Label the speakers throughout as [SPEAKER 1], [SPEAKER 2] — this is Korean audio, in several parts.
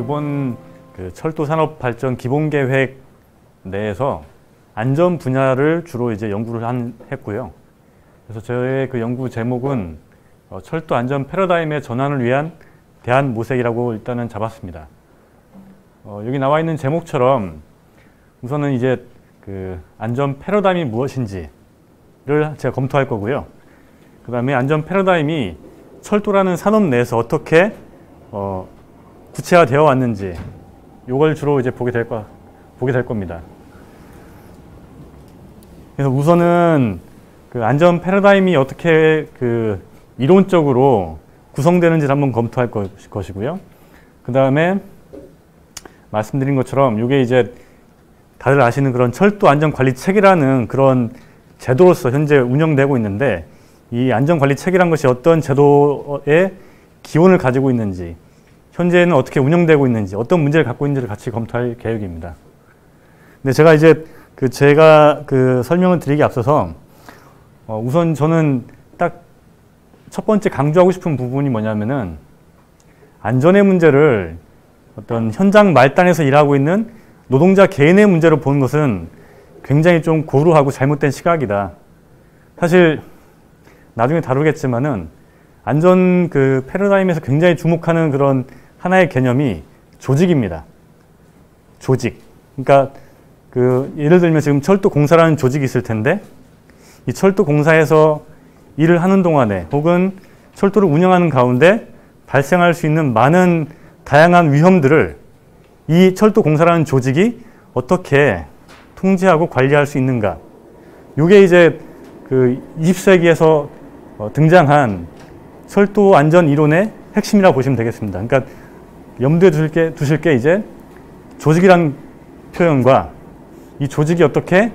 [SPEAKER 1] 이번 철도 산업 발전 기본 계획 내에서 안전 분야를 주로 이제 연구를 했고요. 그래서 저의 그 연구 제목은 철도 안전 패러다임의 전환을 위한 대안 모색이라고 일단은 잡았습니다. 여기 나와 있는 제목처럼 우선은 이제 그 안전 패러다임이 무엇인지를 제가 검토할 거고요. 그 다음에 안전 패러다임이 철도라는 산업 내에서 어떻게 구체화되어 왔는지 이걸 주로 이제 보게 될 겁니다. 그래서 우선은 그 안전 패러다임이 어떻게 그 이론적으로 구성되는지를 한번 검토할 것이고요. 그 다음에 말씀드린 것처럼 이게 이제 다들 아시는 그런 철도 안전관리책이라는 그런 제도로서 현재 운영되고 있는데, 이 안전관리책이라는 것이 어떤 제도의 기원을 가지고 있는지, 현재는 어떻게 운영되고 있는지, 어떤 문제를 갖고 있는지를 같이 검토할 계획입니다. 근데 제가 이제 제가 설명을 드리기 앞서서 우선 저는 딱 첫 번째 강조하고 싶은 부분이 뭐냐면은, 안전의 문제를 어떤 현장 말단에서 일하고 있는 노동자 개인의 문제로 보는 것은 굉장히 좀 고루하고 잘못된 시각이다. 사실 나중에 다루겠지만은 안전 패러다임에서 굉장히 주목하는 그런 하나의 개념이 조직입니다. 조직. 그러니까 예를 들면 지금 철도공사라는 조직이 있을 텐데, 이 철도공사에서 일을 하는 동안에 혹은 철도를 운영하는 가운데 발생할 수 있는 많은 다양한 위험들을 이 철도공사라는 조직이 어떻게 통제하고 관리할 수 있는가. 이게 이제 20세기에서 등장한 철도 안전 이론의 핵심이라고 보시면 되겠습니다. 그러니까 염두에 두실 게 이제 조직이란 표현과 이 조직이 어떻게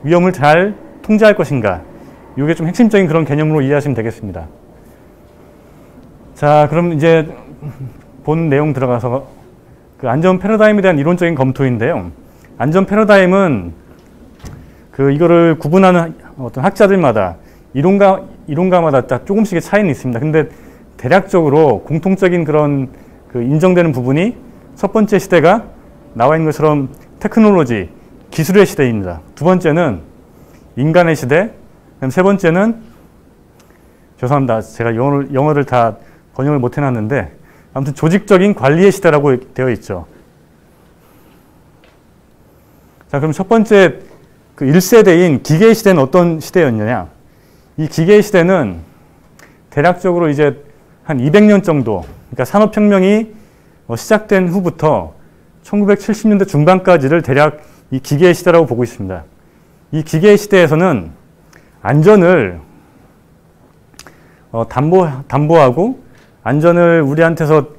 [SPEAKER 1] 위험을 잘 통제할 것인가, 이게 좀 핵심적인 그런 개념으로 이해하시면 되겠습니다. 자, 그럼 이제 본 내용 들어가서 안전 패러다임에 대한 이론적인 검토인데요. 안전 패러다임은 이거를 구분하는 어떤 학자들마다 이론가마다 딱 조금씩의 차이는 있습니다. 근데 대략적으로 공통적인 그런 인정되는 부분이, 첫 번째 시대가 나와 있는 것처럼 테크놀로지, 기술의 시대입니다. 두 번째는 인간의 시대, 그다음 세 번째는, 죄송합니다. 제가 영어를 다 번역을 못 해놨는데, 아무튼 조직적인 관리의 시대라고 되어 있죠. 자, 그럼 첫 번째 1세대인 기계의 시대는 어떤 시대였느냐? 이 기계의 시대는 대략적으로 이제 한 200년 정도, 그러니까 산업혁명이 시작된 후부터 1970년대 중반까지를 대략 이 기계의 시대라고 보고 있습니다. 이 기계의 시대에서는 안전을 담보하고 안전을 우리한테서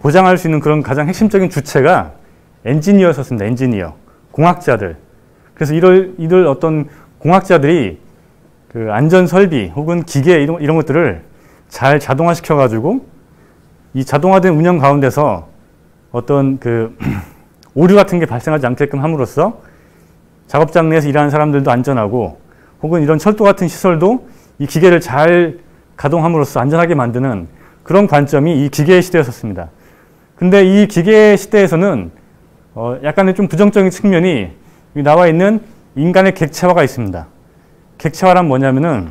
[SPEAKER 1] 보장할 수 있는 그런 가장 핵심적인 주체가 엔지니어였었습니다. 엔지니어, 공학자들. 그래서 이들 어떤 공학자들이 안전 설비 혹은 기계 이런 것들을 잘 자동화시켜 가지고 이 자동화된 운영 가운데서 어떤 오류 같은 게 발생하지 않게끔 함으로써 작업장 내에서 일하는 사람들도 안전하고, 혹은 이런 철도 같은 시설도 이 기계를 잘 가동함으로써 안전하게 만드는 그런 관점이 이 기계의 시대였었습니다. 근데 이 기계의 시대에서는 약간의 좀 부정적인 측면이 나와 있는 인간의 객체화가 있습니다. 객체화란 뭐냐면은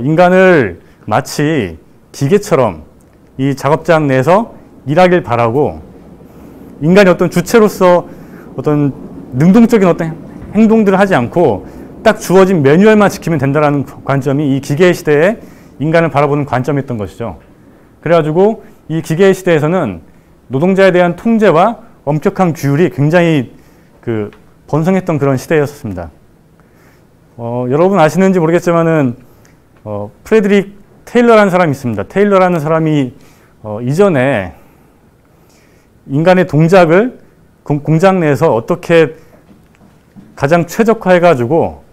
[SPEAKER 1] 인간을 마치 기계처럼 이 작업장 내에서 일하길 바라고, 인간이 어떤 주체로서 어떤 능동적인 어떤 행동들을 하지 않고 딱 주어진 매뉴얼만 지키면 된다는 관점이 이 기계의 시대에 인간을 바라보는 관점이었던 것이죠. 그래가지고 이 기계의 시대에서는 노동자에 대한 통제와 엄격한 규율이 굉장히 번성했던 그런 시대였습니다. 여러분 아시는지 모르겠지만은 프레드릭 테일러라는 사람이 있습니다. 테일러라는 사람이 이전에 인간의 동작을 공장 내에서 어떻게 가장 최적화해가지고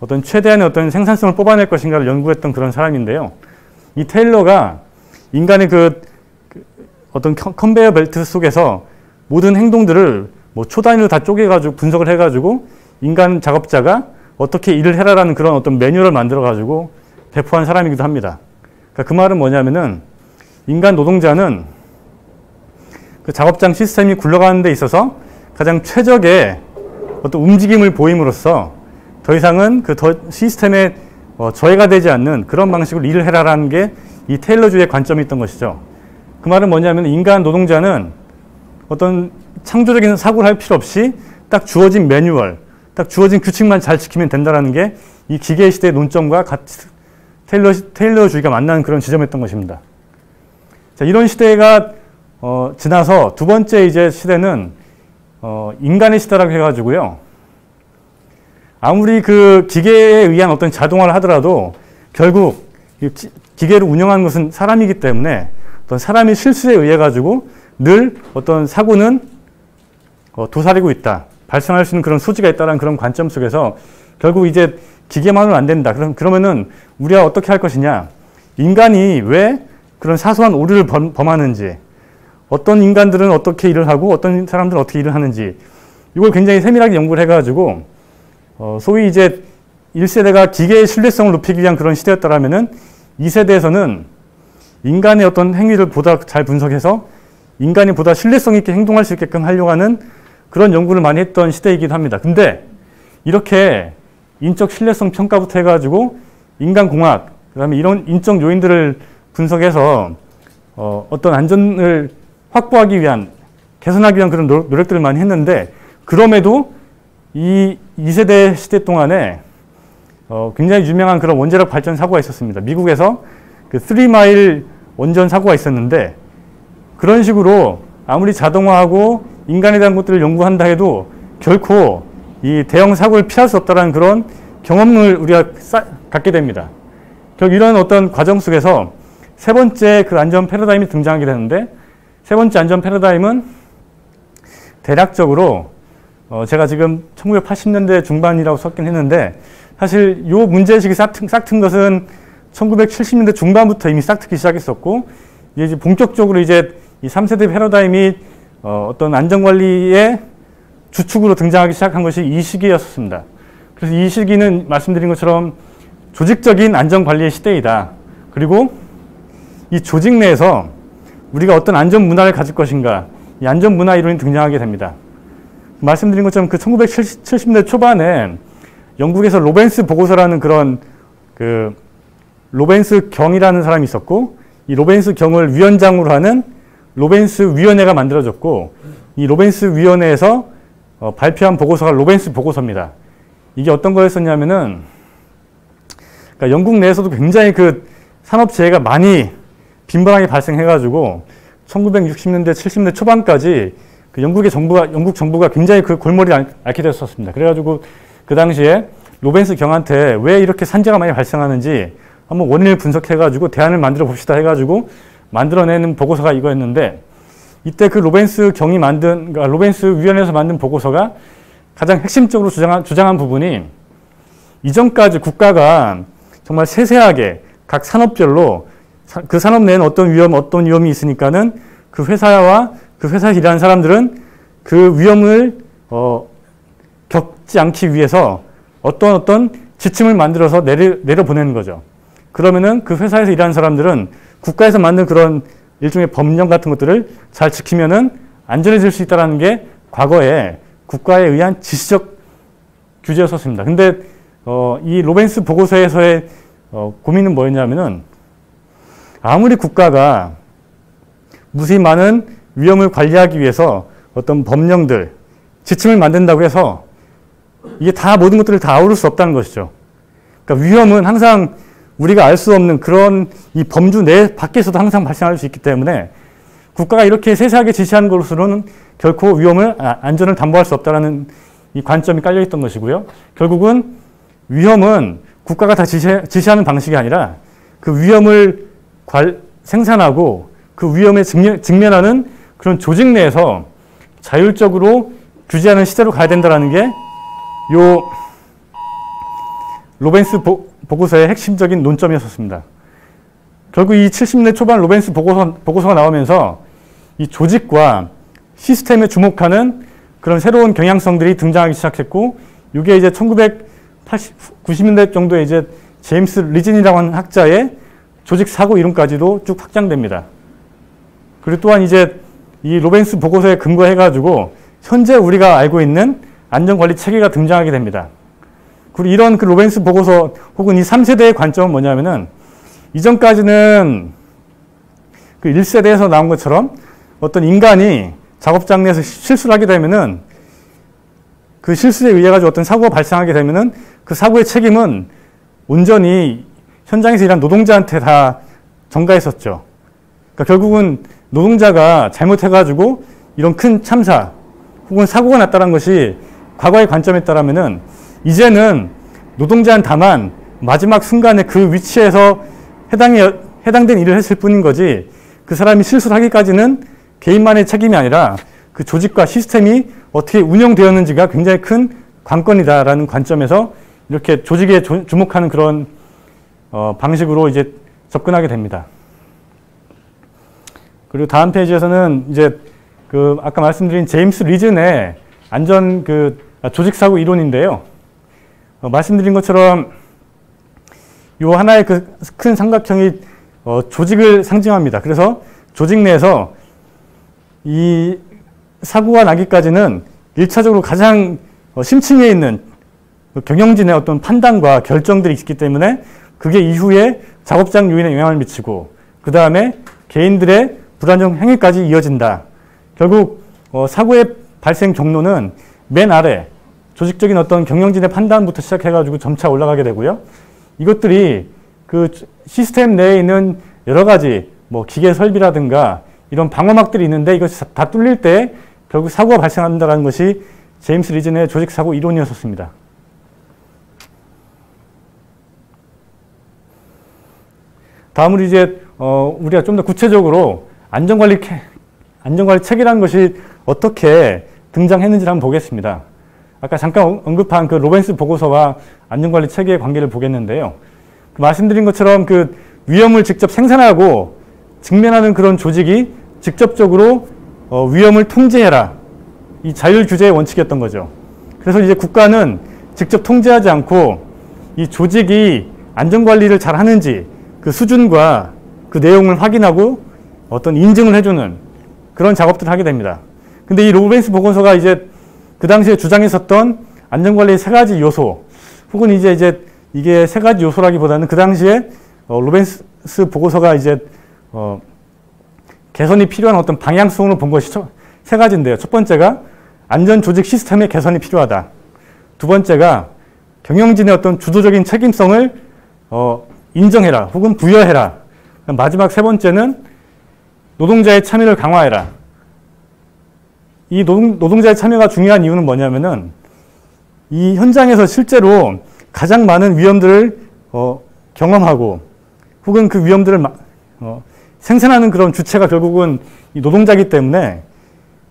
[SPEAKER 1] 어떤 최대한의 어떤 생산성을 뽑아낼 것인가를 연구했던 그런 사람인데요. 이 테일러가 인간의 어떤 컨베이어 벨트 속에서 모든 행동들을 초단위로 다 쪼개가지고 분석을 해가지고 인간 작업자가 어떻게 일을 해라라는 그런 어떤 매뉴얼을 만들어가지고 배포한 사람이기도 합니다. 그러니까 그 말은 뭐냐면은, 인간 노동자는 그 작업장 시스템이 굴러가는 데 있어서 가장 최적의 어떤 움직임을 보임으로써 더 이상은 그 시스템에 저해가 되지 않는 그런 방식으로 일을 해라라는 게 이 테일러주의 관점이 있던 것이죠. 그 말은 뭐냐면 인간 노동자는 어떤 창조적인 사고를 할 필요 없이 딱 주어진 매뉴얼, 딱 주어진 규칙만 잘 지키면 된다는 게 이 기계 시대의 논점과 같이 테일러주의가 만나는 그런 지점이었던 것입니다. 자, 이런 시대가 지나서 두 번째 이제 시대는 인간의 시대라고 해가지고요. 아무리 그 기계에 의한 어떤 자동화를 하더라도 결국 기계를 운영하는 것은 사람이기 때문에 어떤 사람의 실수에 의해 가지고 늘 어떤 사고는 도사리고 있다. 발생할 수 있는 그런 소지가 있다는 그런 관점 속에서 결국 이제 기계만으로는 안 된다. 그러면은 우리가 어떻게 할 것이냐. 인간이 왜 그런 사소한 오류를 범하는지, 어떤 인간들은 어떻게 일을 하고 어떤 사람들은 어떻게 일을 하는지 이걸 굉장히 세밀하게 연구를 해가지고 소위 이제 1세대가 기계의 신뢰성을 높이기 위한 그런 시대였다라면은 2세대에서는 인간의 어떤 행위를 보다 잘 분석해서 인간이 보다 신뢰성 있게 행동할 수 있게끔 하려고 하는 그런 연구를 많이 했던 시대이기도 합니다. 근데 이렇게 인적 신뢰성 평가부터 해가지고 인간공학, 그 다음에 이런 인적 요인들을 분석해서 어떤 안전을 확보하기 위한, 개선하기 위한 그런 노력들을 많이 했는데 그럼에도 이 2세대 시대 동안에 굉장히 유명한 그런 원자력 발전 사고가 있었습니다. 미국에서 그 3마일 원전 사고가 있었는데 그런 식으로 아무리 자동화하고 인간에 대한 것들을 연구한다 해도 결코 이 대형 사고를 피할 수 없다는 그런 경험을 우리가 갖게 됩니다. 결국 이런 어떤 과정 속에서 세 번째 그 안전 패러다임이 등장하게 되는데 세 번째 안전 패러다임은 대략적으로 제가 지금 1980년대 중반이라고 썼긴 했는데 사실 이 문제의식이 싹튼 것은 1970년대 중반부터 이미 싹트기 시작했었고 이제 본격적으로 이제 이 3세대 패러다임이 어떤 안전관리의 주축으로 등장하기 시작한 것이 이 시기였습니다. 그래서 이 시기는 말씀드린 것처럼 조직적인 안전관리의 시대이다. 그리고 이 조직 내에서 우리가 어떤 안전문화를 가질 것인가, 이 안전문화 이론이 등장하게 됩니다. 말씀드린 것처럼 그 1970년대 초반에 영국에서 로벤스 보고서라는 그런 그 로벤스 경이라는 사람이 있었고 이 로벤스 경을 위원장으로 하는 로벤스 위원회가 만들어졌고 이 로벤스 위원회에서 발표한 보고서가 로벤스 보고서입니다. 이게 어떤 거였었냐면은 그러니까 영국 내에서도 굉장히 그 산업재해가 많이 빈번하게 발생해가지고 1960년대, 70년대 초반까지 그 영국 정부가 굉장히 그 골머리를 앓게 됐었습니다. 그래가지고 그 당시에 로벤스 경한테 왜 이렇게 산재가 많이 발생하는지 한번 원인을 분석해가지고 대안을 만들어 봅시다 해가지고 만들어내는 보고서가 이거였는데 이때 그 로벤스 경이 그러니까 로벤스 위원회에서 만든 보고서가 가장 핵심적으로 주장한 부분이 이전까지 국가가 정말 세세하게 각 산업별로 그 산업 내에는 어떤 위험이 있으니까는 그 회사와 그 회사에 일하는 사람들은 그 위험을 겪지 않기 위해서 어떤 지침을 만들어서 내려보내는 거죠. 그러면은 그 회사에서 일하는 사람들은 국가에서 만든 그런 일종의 법령 같은 것들을 잘 지키면은 안전해질 수 있다는 게 과거에 국가에 의한 지시적 규제였었습니다. 근데 이 로벤스 보고서에서의 고민은 뭐였냐면은 아무리 국가가 무수히 많은 위험을 관리하기 위해서 어떤 법령들, 지침을 만든다고 해서 이게 다 모든 것들을 다 아우를 수 없다는 것이죠. 그러니까 위험은 항상 우리가 알 수 없는 그런 이 범주 내 밖에서도 항상 발생할 수 있기 때문에 국가가 이렇게 세세하게 지시하는 것으로는 결코 안전을 담보할 수 없다는 이 관점이 깔려 있던 것이고요. 결국은 위험은 국가가 다 지시하는 방식이 아니라 그 위험을 생산하고 그 위험에 직면하는 그런 조직 내에서 자율적으로 규제하는 시대로 가야 된다는 게 요 로벤스 보고서의 핵심적인 논점이었습니다. 결국 이 70년대 초반 로벤스 보고서가 나오면서 이 조직과 시스템에 주목하는 그런 새로운 경향성들이 등장하기 시작했고 이게 이제 90년대 정도에 이제 제임스 리진이라고 하는 학자의 조직 사고 이론까지도 쭉 확장됩니다. 그리고 또한 이제 이 로벤스 보고서에 근거해가지고 현재 우리가 알고 있는 안전관리 체계가 등장하게 됩니다. 그리고 이런 그 로벤스 보고서 혹은 이 3세대의 관점은 뭐냐면은 이전까지는 그 1세대에서 나온 것처럼 어떤 인간이 작업장 내에서 실수를 하게 되면은 그 실수에 의해 가지고 어떤 사고가 발생하게 되면은 그 사고의 책임은 온전히 현장에서 일한 노동자한테 다 전가했었죠. 그러니까 결국은 노동자가 잘못해가지고 이런 큰 참사 혹은 사고가 났다는 것이 과거의 관점에 따르면은 이제는 노동자는 다만 마지막 순간에 그 위치에서 해당된 일을 했을 뿐인 거지 그 사람이 실수를 하기까지는 개인만의 책임이 아니라 그 조직과 시스템이 어떻게 운영되었는지가 굉장히 큰 관건이다라는 관점에서 이렇게 조직에 주목하는 그런 방식으로 이제 접근하게 됩니다. 그리고 다음 페이지에서는 이제 그 아까 말씀드린 제임스 리즌의 안전 조직 사고 이론인데요. 말씀드린 것처럼 요 하나의 그 큰 삼각형이 조직을 상징합니다. 그래서 조직 내에서 이 사고가 나기까지는 1차적으로 가장 심층에 있는 경영진의 어떤 판단과 결정들이 있기 때문에 그게 이후에 작업장 요인에 영향을 미치고 그 다음에 개인들의 불안정 행위까지 이어진다. 결국 사고의 발생 경로는 맨 아래 조직적인 어떤 경영진의 판단부터 시작해가지고 점차 올라가게 되고요. 이것들이 그 시스템 내에 있는 여러 가지 뭐 기계 설비라든가 이런 방어막들이 있는데 이것이 다 뚫릴 때 결국 사고가 발생한다는 것이 제임스 리즌의 조직 사고 이론이었습니다. 다음으로 이제 우리가 좀 더 구체적으로 안전관리 체계라는 것이 어떻게 등장했는지를 한번 보겠습니다. 아까 잠깐 언급한 그 로벤스 보고서와 안전관리 체계의 관계를 보겠는데요. 말씀드린 것처럼 그 위험을 직접 생산하고 직면하는 그런 조직이 직접적으로 위험을 통제해라. 이 자율 규제의 원칙이었던 거죠. 그래서 이제 국가는 직접 통제하지 않고 이 조직이 안전관리를 잘 하는지 그 수준과 그 내용을 확인하고 어떤 인증을 해주는 그런 작업들을 하게 됩니다. 근데 이 로벤스 보고서가 이제 그 당시에 주장했었던 안전관리의 세 가지 요소 혹은 이제 이게 세 가지 요소라기보다는 그 당시에 로벤스 보고서가 이제 개선이 필요한 어떤 방향성으로 본 것이 세 가지인데요. 첫 번째가 안전조직 시스템의 개선이 필요하다. 두 번째가 경영진의 어떤 주도적인 책임성을 인정해라 혹은 부여해라. 마지막 세 번째는 노동자의 참여를 강화해라. 이 노동자의 참여가 중요한 이유는 뭐냐면은 이 현장에서 실제로 가장 많은 위험들을 경험하고 혹은 그 위험들을 생산하는 그런 주체가 결국은 이 노동자이기 때문에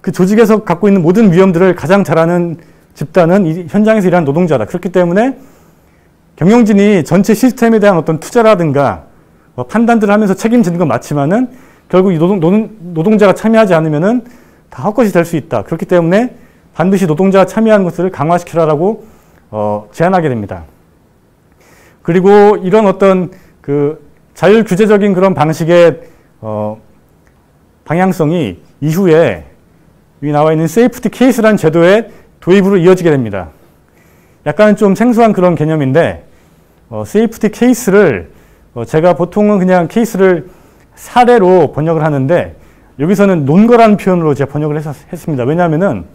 [SPEAKER 1] 그 조직에서 갖고 있는 모든 위험들을 가장 잘 아는 집단은 이 현장에서 일하는 노동자다. 그렇기 때문에 경영진이 전체 시스템에 대한 어떤 투자라든가 판단들을 하면서 책임지는 건 맞지만은 결국 이 노동자가 참여하지 않으면은 다 헛것이 될 수 있다. 그렇기 때문에 반드시 노동자가 참여하는 것을 강화시키라라고 제안하게 됩니다. 그리고 이런 어떤 그 자율 규제적인 그런 방식의 방향성이 이후에 여기 나와 있는 세이프티 케이스라는 제도의 도입으로 이어지게 됩니다. 약간 좀 생소한 그런 개념인데 세이프티 케이스를 제가 보통은 그냥 케이스를 사례로 번역을 하는데 여기서는 논거라는 표현으로 제가 번역을 했습니다. 왜냐하면은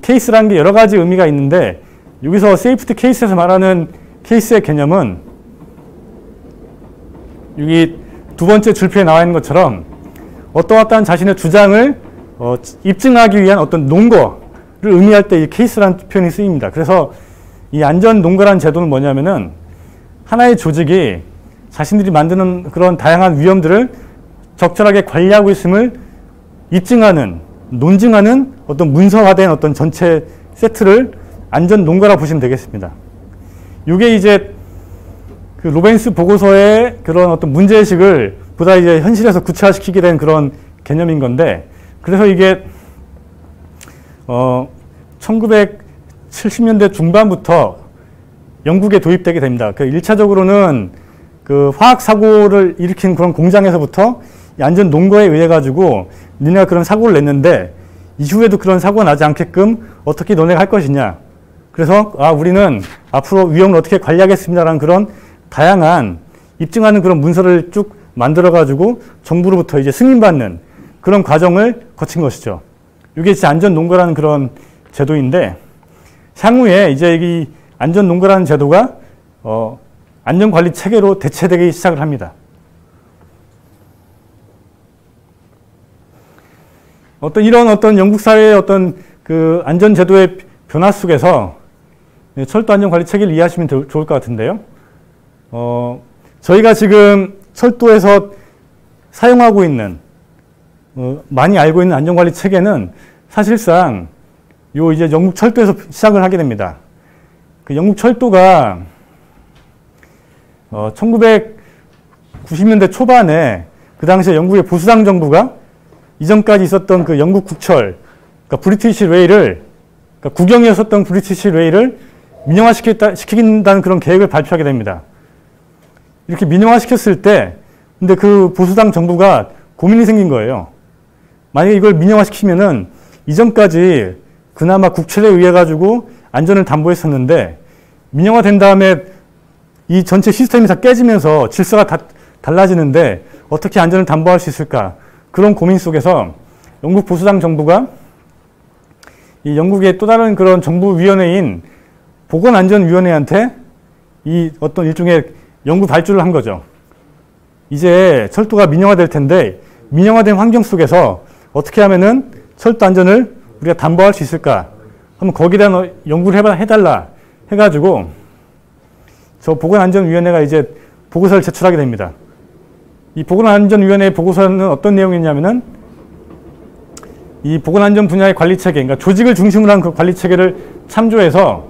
[SPEAKER 1] 케이스라는 게 여러 가지 의미가 있는데 여기서 세이프티 케이스에서 말하는 케이스의 개념은 여기 두 번째 줄표에 나와 있는 것처럼 어떠한 자신의 주장을 입증하기 위한 어떤 논거를 의미할 때 이 케이스라는 표현이 쓰입니다. 그래서 이 안전 논거라는 제도는 뭐냐면은 하나의 조직이 자신들이 만드는 그런 다양한 위험들을 적절하게 관리하고 있음을 입증하는, 논증하는 어떤 문서화된 어떤 전체 세트를 안전 논거라 보시면 되겠습니다. 이게 이제 그 로벤스 보고서의 그런 어떤 문제의식을 보다 이제 현실에서 구체화시키게 된 그런 개념인 건데, 그래서 이게 1970년대 중반부터 영국에 도입되게 됩니다. 그 1차적으로는 그 화학 사고를 일으킨 그런 공장에서부터 이 안전 논거에 의해 가지고 니네가 그런 사고를 냈는데 이후에도 그런 사고가 나지 않게끔 어떻게 너네가 할 것이냐. 그래서 우리는 앞으로 위험을 어떻게 관리하겠습니다라는 그런 다양한 입증하는 그런 문서를 쭉 만들어가지고 정부로부터 이제 승인받는 그런 과정을 거친 것이죠. 이게 이제 안전농가라는 그런 제도인데, 향후에 이제 이 안전농가라는 제도가 안전관리 체계로 대체되기 시작을 합니다. 이런 영국 사회의 그 안전제도의 변화 속에서 철도 안전관리 체계를 이해하시면 좋을 것 같은데요. 저희가 지금 철도에서 사용하고 있는, 많이 알고 있는 안전관리 체계는 사실상 이제 영국 철도에서 시작을 하게 됩니다. 그 영국 철도가 1990년대 초반에 그 당시에 영국의 보수당 정부가 이전까지 있었던 그 영국 국철, 그러니까 브리티시 레일을, 그러니까 국영이었었던 브리티시 레일을 민영화시킨다는 그런 계획을 발표하게 됩니다. 이렇게 민영화시켰을 때, 근데 그 보수당 정부가 고민이 생긴 거예요. 만약에 이걸 민영화시키면은 이전까지 그나마 국철에 의해 가지고 안전을 담보했었는데, 민영화된 다음에 이 전체 시스템이 다 깨지면서 질서가 다 달라지는데 어떻게 안전을 담보할 수 있을까? 그런 고민 속에서 영국 보수당 정부가 이 영국의 또 다른 그런 정부위원회인 보건안전위원회한테 이 어떤 일종의 연구 발주를 한 거죠. 이제 철도가 민영화될 텐데 민영화된 환경 속에서 어떻게 하면은 철도 안전을 우리가 담보할 수 있을까? 한번 거기에 대한 연구를 해달라 해가지고 저 보건안전위원회가 이제 보고서를 제출하게 됩니다. 이 보건안전위원회의 보고서는 어떤 내용이냐면은 이 보건안전 분야의 관리체계, 그러니까 조직을 중심으로 한 그 관리체계를 참조해서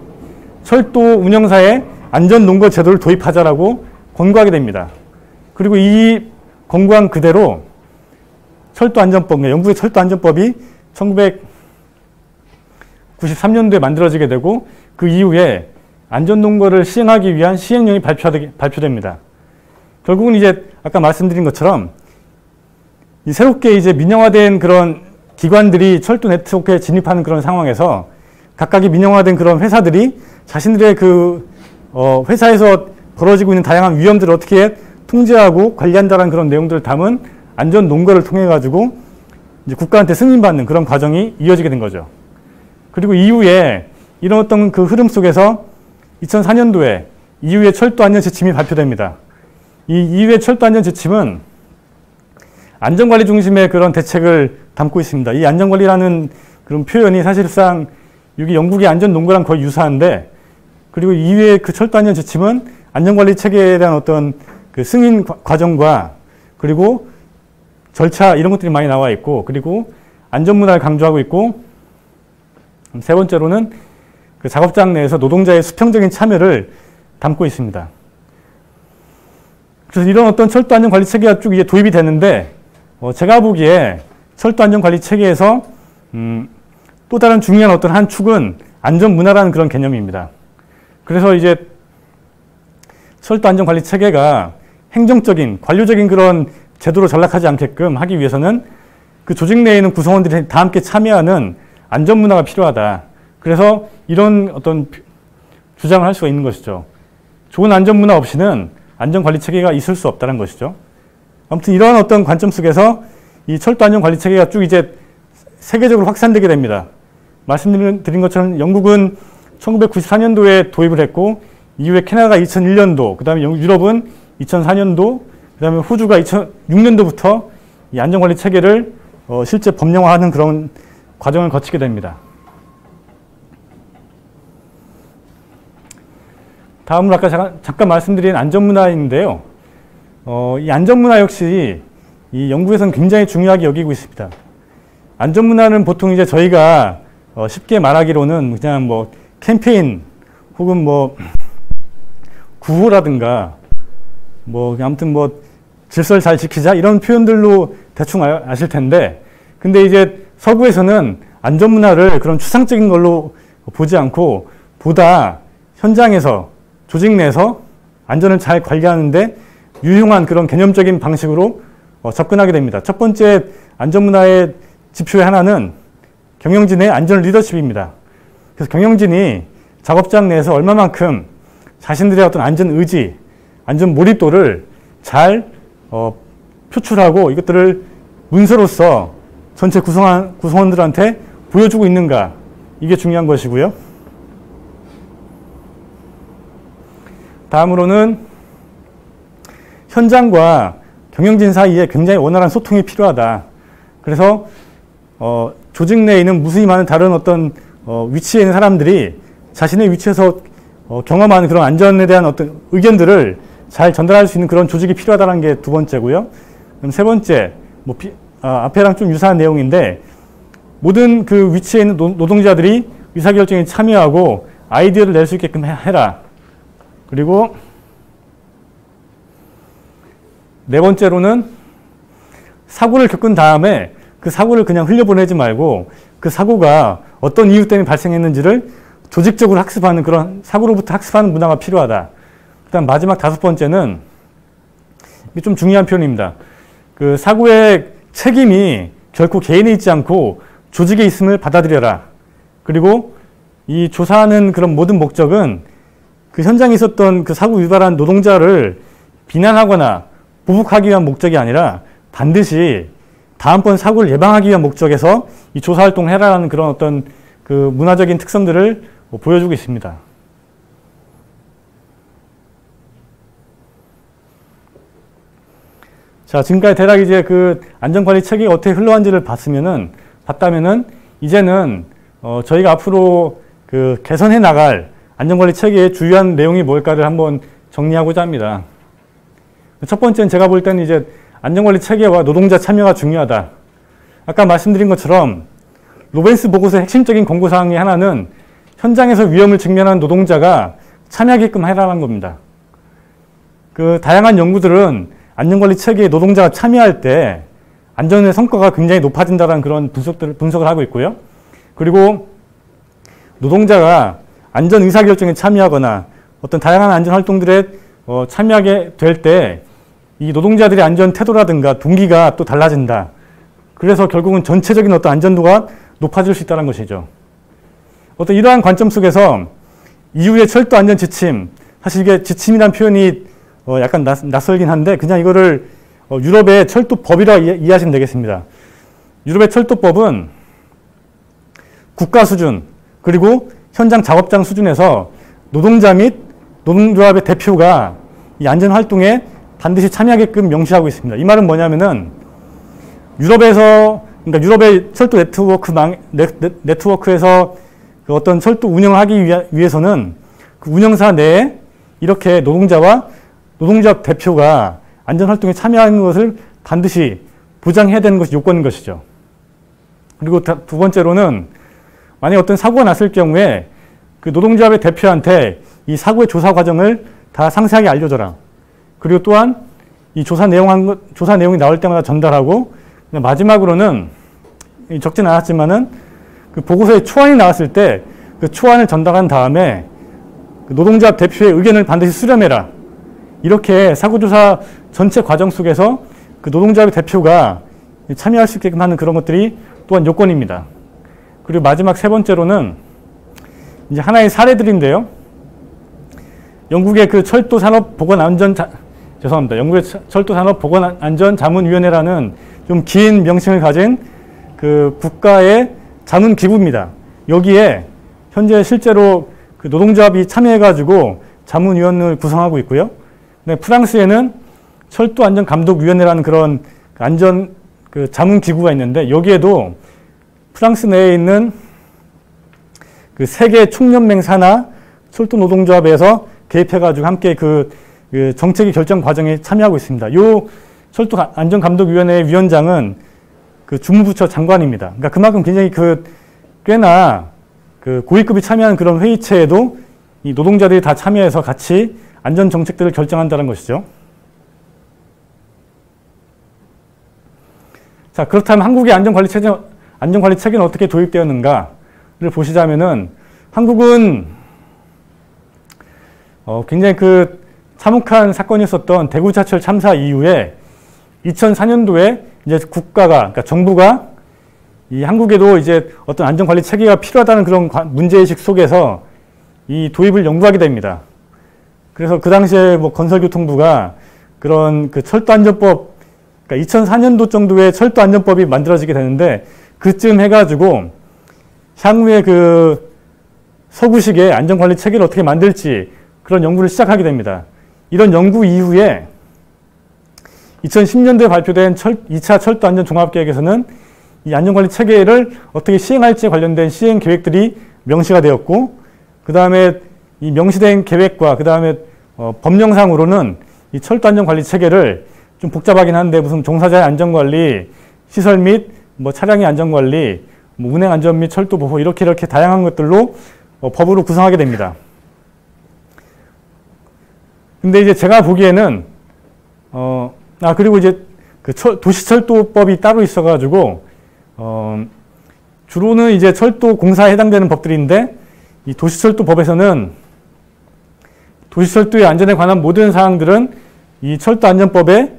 [SPEAKER 1] 철도 운영사의 안전농가 제도를 도입하자라고 권고하게 됩니다. 그리고 이 권고한 그대로 철도안전법, 영국의 철도안전법이 1993년도에 만들어지게 되고 그 이후에 안전농가를 시행하기 위한 시행령이 발표됩니다. 결국은 이제 아까 말씀드린 것처럼 이 새롭게 이제 민영화된 그런 기관들이 철도 네트워크에 진입하는 그런 상황에서 각각의 민영화된 그런 회사들이 자신들의 그 회사에서 벌어지고 있는 다양한 위험들을 어떻게 통제하고 관리한다는 그런 내용들을 담은 안전 농가를 통해 가지고 이제 국가한테 승인받는 그런 과정이 이어지게 된 거죠. 그리고 이후에 이런 어떤 그 흐름 속에서 2004년도에 이후에 철도 안전 지침이 발표됩니다. 이 이후의 철도 안전 지침은 안전관리 중심의 그런 대책을 담고 있습니다. 이 안전관리라는 그런 표현이 사실상 여기 영국의 안전농가랑 거의 유사한데, 그리고 이후의 그 철도 안전 지침은 안전관리 체계에 대한 어떤 그 승인 과정과 그리고 절차 이런 것들이 많이 나와 있고, 그리고 안전문화를 강조하고 있고, 세 번째로는 그 작업장 내에서 노동자의 수평적인 참여를 담고 있습니다. 그래서 이런 어떤 철도 안전 관리 체계가 쭉 이제 도입이 되는데, 제가 보기에 철도 안전 관리 체계에서 또 다른 중요한 어떤 한 축은 안전 문화라는 그런 개념입니다. 그래서 이제 철도 안전 관리 체계가 행정적인, 관료적인 그런 제도로 전락하지 않게끔 하기 위해서는 그 조직 내에 있는 구성원들이 다 함께 참여하는 안전 문화가 필요하다. 그래서 이런 어떤 주장을 할 수가 있는 것이죠. 좋은 안전 문화 없이는 안전 관리 체계가 있을 수 없다는 것이죠. 아무튼 이러한 어떤 관점 속에서 이 철도 안전 관리 체계가 쭉 이제 세계적으로 확산되게 됩니다. 말씀드린 것처럼 영국은 1994년도에 도입을 했고, 이후에 캐나다가 2001년도, 그 다음에 유럽은 2004년도, 그 다음에 호주가 2006년도부터 이 안전 관리 체계를 실제 법령화하는 그런 과정을 거치게 됩니다. 다음으로 아까 잠깐 말씀드린 안전문화인데요. 이 안전문화 역시 이 연구에서는 굉장히 중요하게 여기고 있습니다. 안전문화는 보통 이제 저희가 쉽게 말하기로는 그냥 뭐 캠페인 혹은 뭐 구호라든가 뭐 아무튼 뭐 질서를 잘 지키자 이런 표현들로 대충 아실 텐데, 근데 이제 서구에서는 안전문화를 그런 추상적인 걸로 보지 않고 보다 현장에서 조직 내에서 안전을 잘 관리하는데 유용한 그런 개념적인 방식으로 접근하게 됩니다. 첫 번째 안전문화의 지표의 하나는 경영진의 안전 리더십입니다. 그래서 경영진이 작업장 내에서 얼마만큼 자신들의 어떤 안전 의지, 안전 몰입도를 잘 표출하고 이것들을 문서로서 전체 구성원들한테 보여주고 있는가, 이게 중요한 것이고요. 다음으로는 현장과 경영진 사이에 굉장히 원활한 소통이 필요하다. 그래서 조직 내에 있는 무수히 많은 다른 어떤 위치에 있는 사람들이 자신의 위치에서 경험하는 그런 안전에 대한 어떤 의견들을 잘 전달할 수 있는 그런 조직이 필요하다는 게 두 번째고요. 그럼 세 번째, 앞에랑 좀 유사한 내용인데, 모든 그 위치에 있는 노동자들이 의사결정에 참여하고 아이디어를 낼 수 있게끔 해라. 그리고 네 번째로는 사고를 겪은 다음에 그 사고를 그냥 흘려보내지 말고 그 사고가 어떤 이유 때문에 발생했는지를 조직적으로 학습하는, 그런 사고로부터 학습하는 문화가 필요하다. 그다음 마지막 다섯 번째는, 이게 좀 중요한 표현입니다. 그 사고의 책임이 결코 개인에 있지 않고 조직에 있음을 받아들여라. 그리고 이 조사하는 그런 모든 목적은 그 현장에 있었던 그 사고 유발한 노동자를 비난하거나 보복하기 위한 목적이 아니라 반드시 다음번 사고를 예방하기 위한 목적에서 이 조사 활동을 해라라는 그런 어떤 그 문화적인 특성들을 보여주고 있습니다. 자, 지금까지 대략 이제 그 안전관리 체계가 어떻게 흘러간지를 봤다면은 이제는 저희가 앞으로 그 개선해 나갈 안전관리 체계의 주요한 내용이 뭘까를 한번 정리하고자 합니다. 첫 번째는 제가 볼 때는 이제 안전관리 체계와 노동자 참여가 중요하다. 아까 말씀드린 것처럼 로벤스 보고서의 핵심적인 권고사항의 하나는 현장에서 위험을 직면한 노동자가 참여하게끔 해라는 겁니다. 그 다양한 연구들은 안전관리 체계에 노동자가 참여할 때 안전의 성과가 굉장히 높아진다는 그런 분석을 하고 있고요. 그리고 노동자가 안전 의사결정에 참여하거나 어떤 다양한 안전 활동들에 참여하게 될 때 이 노동자들의 안전 태도라든가 동기가 또 달라진다. 그래서 결국은 전체적인 어떤 안전도가 높아질 수 있다는 것이죠. 어떤 이러한 관점 속에서 이후의 철도 안전 지침, 사실 이게 지침이라는 표현이 약간 낯설긴 한데 그냥 이거를 유럽의 철도법이라 이해하시면 되겠습니다. 유럽의 철도법은 국가 수준 그리고 현장 작업장 수준에서 노동자 및 노동조합의 대표가 이 안전활동에 반드시 참여하게끔 명시하고 있습니다. 이 말은 뭐냐면은 그러니까 유럽의 철도 네트워크에서 그 어떤 철도 운영을 하기 위해서는 그 운영사 내에 이렇게 노동자와 노동조합 대표가 안전활동에 참여하는 것을 반드시 보장해야 되는 것이 요건인 것이죠. 그리고 두 번째로는 만약 어떤 사고가 났을 경우에 그 노동조합의 대표한테 이 사고의 조사 과정을 다 상세하게 알려줘라. 그리고 또한 이 조사 내용이 나올 때마다 전달하고, 마지막으로는 적진 않았지만은 그 보고서에 초안이 나왔을 때 그 초안을 전달한 다음에 그 노동조합 대표의 의견을 반드시 수렴해라. 이렇게 사고조사 전체 과정 속에서 그 노동조합의 대표가 참여할 수 있게끔 하는 그런 것들이 또한 요건입니다. 그리고 마지막 세 번째로는 이제 하나의 사례들인데요. 영국의 그 영국의 철도산업보건안전자문위원회라는 좀 긴 명칭을 가진 그 국가의 자문기구입니다. 여기에 현재 실제로 그 노동조합이 참여해가지고 자문위원을 구성하고 있고요. 프랑스에는 철도안전감독위원회라는 그런 안전 그 자문기구가 있는데 여기에도 프랑스 내에 있는 그 세계 총연맹 산하 철도노동조합에서 개입해가지고 함께 그 정책의 결정 과정에 참여하고 있습니다. 요 철도안전감독위원회 위원장은 그 주무부처 장관입니다. 그러니까 그만큼 굉장히 꽤나 그 고위급이 참여하는 그런 회의체에도 이 노동자들이 다 참여해서 같이 안전 정책들을 결정한다는 것이죠. 자, 그렇다면 한국의 안전관리 체계는 어떻게 도입되었는가를 보시자면은 한국은 굉장히 그 참혹한 사건이 있었던 대구지하철 참사 이후에 2004년도에 이제 국가가, 그러니까 정부가 이 한국에도 이제 어떤 안전관리 체계가 필요하다는 그런 문제의식 속에서 이 도입을 연구하게 됩니다. 그래서 그 당시에 뭐 건설교통부가 그런 그 철도안전법, 그러니까 2004년도 정도에 철도안전법이 만들어지게 되는데 그쯤 해가지고 향후에 그 서구식의 안전관리 체계를 어떻게 만들지 그런 연구를 시작하게 됩니다. 이런 연구 이후에 2010년도에 발표된 2차 철도안전 종합계획에서는 이 안전관리 체계를 어떻게 시행할지에 관련된 시행 계획들이 명시가 되었고, 그 다음에 이 명시된 계획과 그 다음에 법령상으로는 이 철도안전관리 체계를 좀 복잡하긴 한데 무슨 종사자의 안전관리, 시설 및 뭐 차량의 안전관리, 뭐 운행 안전 및 철도 보호 이렇게 다양한 것들로 법으로 구성하게 됩니다. 근데 이제 제가 보기에는 그리고 이제 그 도시철도법이 따로 있어가지고 주로는 이제 철도 공사에 해당되는 법들인데 이 도시철도법에서는 도시철도의 안전에 관한 모든 사항들은 이 철도안전법에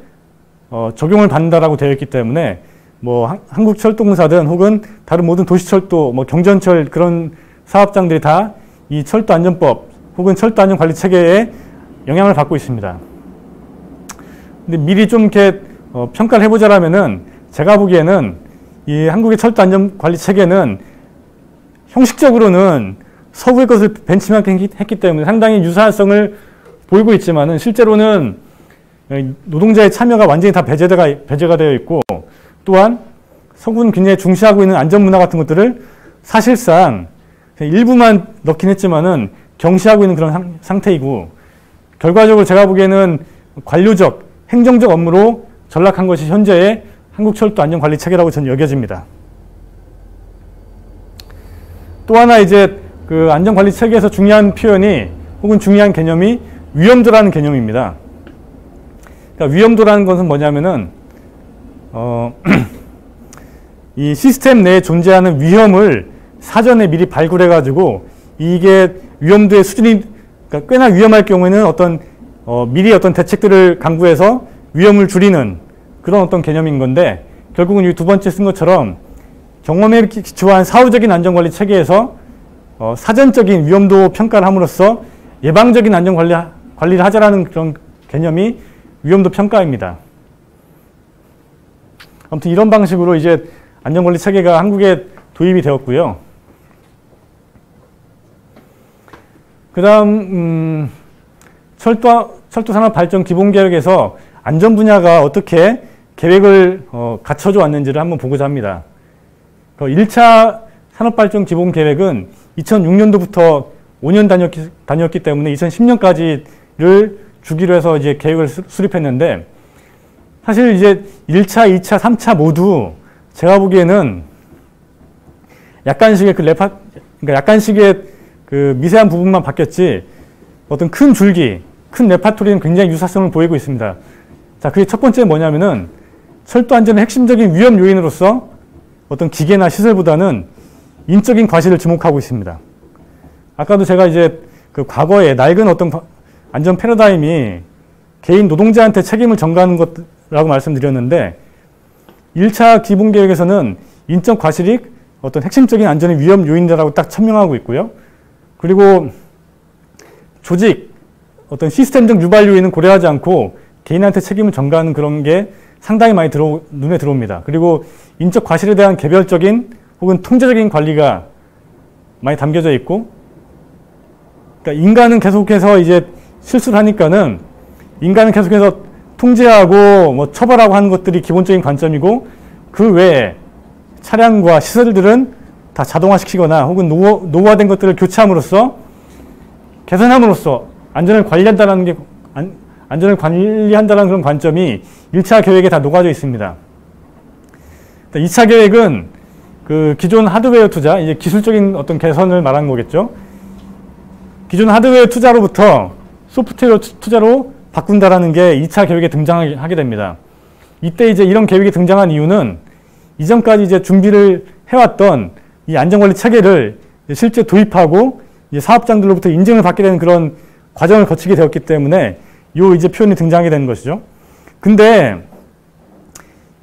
[SPEAKER 1] 적용을 받는다라고 되어 있기 때문에 뭐 한국철도공사든 혹은 다른 모든 도시철도, 뭐 경전철 그런 사업장들이 다 이 철도안전법 혹은 철도안전관리체계에 영향을 받고 있습니다. 근데 미리 좀 이렇게 평가를 해보자라면은 제가 보기에는 이 한국의 철도안전관리체계는 형식적으로는 서구의 것을 벤치마킹했기 때문에 상당히 유사성을 보이고 있지만은 실제로는 노동자의 참여가 완전히 다 배제가 되어 있고, 또한 서구는 굉장히 중시하고 있는 안전문화 같은 것들을 사실상 일부만 넣긴 했지만은 경시하고 있는 그런 상태이고, 결과적으로 제가 보기에는 관료적, 행정적 업무로 전락한 것이 현재의 한국철도안전관리체계라고 저는 여겨집니다. 또 하나 이제 그 안전관리체계에서 중요한 표현이 혹은 중요한 개념이 위험도라는 개념입니다. 그러니까 위험도라는 것은 뭐냐면은 이 시스템 내에 존재하는 위험을 사전에 미리 발굴해가지고 이게 위험도의 수준이 그러니까 꽤나 위험할 경우에는 미리 어떤 대책들을 강구해서 위험을 줄이는 그런 어떤 개념인 건데, 결국은 이 두 번째 쓴 것처럼 경험에 기초한 사후적인 안전관리 체계에서 사전적인 위험도 평가를 함으로써 예방적인 안전관리를 하자라는 그런 개념이 위험도 평가입니다. 아무튼 이런 방식으로 이제 안전관리 체계가 한국에 도입이 되었고요. 그 다음 철도산업발전기본계획에서 안전 분야가 어떻게 계획을 갖춰져 왔는지를 한번 보고자 합니다. 1차 산업발전기본계획은 2006년도부터 5년 단위였기 때문에 2010년까지를 주기로 해서 이제 계획을 수립했는데, 사실 이제 1차, 2차, 3차 모두 제가 보기에는 약간씩의 그러니까 약간씩의 그 미세한 부분만 바뀌었지 어떤 큰 줄기, 큰 레파토리는 굉장히 유사성을 보이고 있습니다. 자, 그게 첫 번째 뭐냐면은 철도 안전의 핵심적인 위험 요인으로서 어떤 기계나 시설보다는 인적인 과실을 주목하고 있습니다. 아까도 제가 이제 그 과거에 낡은 어떤 안전 패러다임이 개인 노동자한테 책임을 전가하는 것라고 말씀드렸는데, 1차 기본계획에서는 인적 과실이 어떤 핵심적인 안전의 위험 요인이라고 딱 천명하고 있고요. 그리고 조직, 어떤 시스템적 유발 요인은 고려하지 않고 개인한테 책임을 전가하는 그런 게 상당히 많이 눈에 들어옵니다. 그리고 인적 과실에 대한 개별적인 혹은 통제적인 관리가 많이 담겨져 있고, 그러니까 인간은 계속해서 이제 실수를 하니까는 인간은 계속해서 통제하고 뭐 처벌하고 하는 것들이 기본적인 관점이고, 그 외에 차량과 시설들은 다 자동화시키거나 혹은 노후화된 것들을 교체함으로써 개선함으로써 안전을 관리한다는 그런 관점이 1차 계획에 다 녹아져 있습니다. 2차 계획은 그 기존 하드웨어 투자, 이제 기술적인 어떤 개선을 말하는 거겠죠. 기존 하드웨어 투자로부터 소프트웨어 투자로 바꾼다라는 게 2차 계획에 등장하게 됩니다. 이때 이제 이런 계획이 등장한 이유는 이전까지 이제 준비를 해왔던 이 안전관리 체계를 실제 도입하고 이제 사업장들로부터 인증을 받게 되는 그런 과정을 거치게 되었기 때문에 이 이제 표현이 등장하게 되는 것이죠. 근데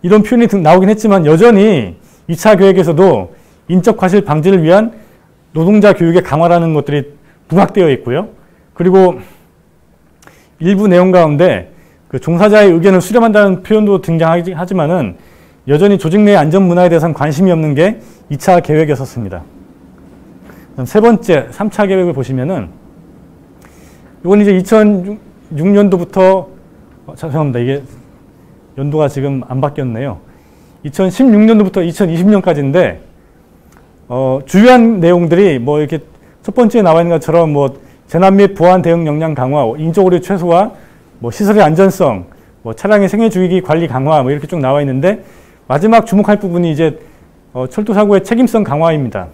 [SPEAKER 1] 이런 표현이 나오긴 했지만 여전히 2차 계획에서도 인적 과실 방지를 위한 노동자 교육의 강화라는 것들이 부각되어 있고요. 그리고 일부 내용 가운데 그 종사자의 의견을 수렴한다는 표현도 등장하지만은 여전히 조직 내 안전 문화에 대해서는 관심이 없는 게 2차 계획이었습니다. 세 번째, 3차 계획을 보시면은 이건 이제 2006년도부터 죄송합니다. 이게 연도가 지금 안 바뀌었네요. 2016년도부터 2020년까지인데 주요한 내용들이 뭐 이렇게 첫 번째에 나와 있는 것처럼 뭐 재난 및 보안 대응 역량 강화, 인적 오류 최소화, 뭐 시설의 안전성, 뭐 차량의 생애 주기 관리 강화, 뭐 이렇게 쭉 나와 있는데 마지막 주목할 부분이 이제 철도 사고의 책임성 강화입니다.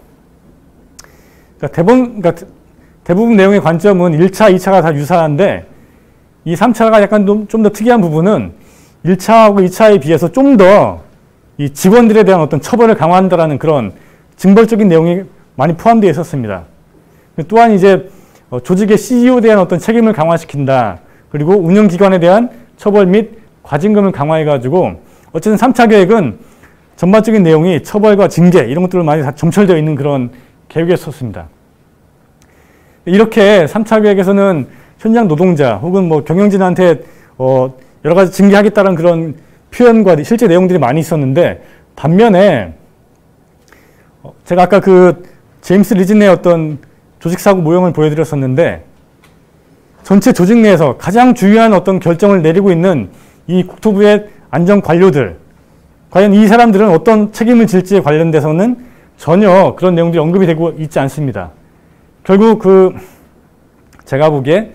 [SPEAKER 1] 그러니까 대부분 내용의 관점은 1차, 2차가 다 유사한데 이 3차가 약간 좀 더 특이한 부분은 1차하고 2차에 비해서 좀 더 이 직원들에 대한 어떤 처벌을 강화한다라는 그런 징벌적인 내용이 많이 포함되어 있었습니다. 또한 이제 조직의 CEO에 대한 어떤 책임을 강화시킨다. 그리고 운영기관에 대한 처벌 및 과징금을 강화해가지고 어쨌든 3차 계획은 전반적인 내용이 처벌과 징계 이런 것들을 많이 다 점철되어 있는 그런 계획이었습니다. 이렇게 3차 계획에서는 현장 노동자 혹은 뭐 경영진한테 여러 가지 징계하겠다는 그런 표현과 실제 내용들이 많이 있었는데 반면에 제가 아까 그 제임스 리진의 어떤 조직사고 모형을 보여드렸었는데 전체 조직 내에서 가장 중요한 어떤 결정을 내리고 있는 이 국토부의 안전관료들 과연 이 사람들은 어떤 책임을 질지에 관련돼서는 전혀 그런 내용들이 언급이 되고 있지 않습니다. 결국 제가 보기에